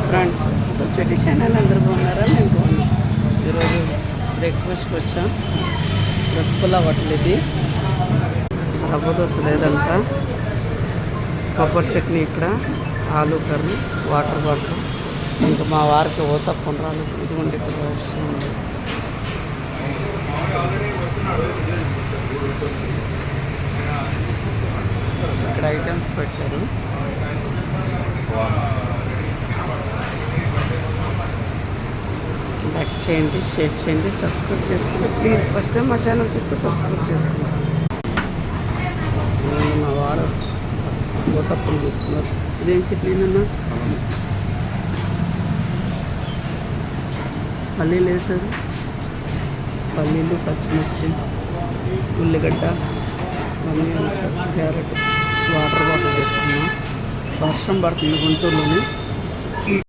Friends, Sweety channel అందరూ బాగున్నారా? మేము బాగున్నాం. ఈరోజు బ్రేక్ఫాస్ట్కి వచ్చాం. రసగుల్లా హోటల్ ఇది. రవ్వ దోశ లేదంట. కొబ్బరి చట్నీ, ఇక్కడ ఆలూ కర్రీ, వాటర్ బాటిల్. ఇంకా మా వారికి ఊతప్పం రాలేదు. ఇదిగోండి ఇక్కడ వస్తుంది. ఇక్కడ ఐటమ్స్ పెట్టారు. లైక్ చేయండి, షేర్ చేయండి, సబ్స్క్రైబ్ చేసుకోండి ప్లీజ్. ఫస్ట్ టైం మా ఛానల్ చూస్తే సబ్స్క్రైబ్ చేసుకోండి. మా వారు ఊతప్పం చూస్తున్నారు. ఇదేం చట్నీనన్నా? పల్లీలు వేసారు. పల్లీలు, పచ్చిమిర్చి, ఉల్లిగడ్డ అన్నీ వేసారు. క్యారెట్, వాటర్ బాటిల్ వేసుకున్నాం. వర్షం పడుతుంది గుంటూరులోని.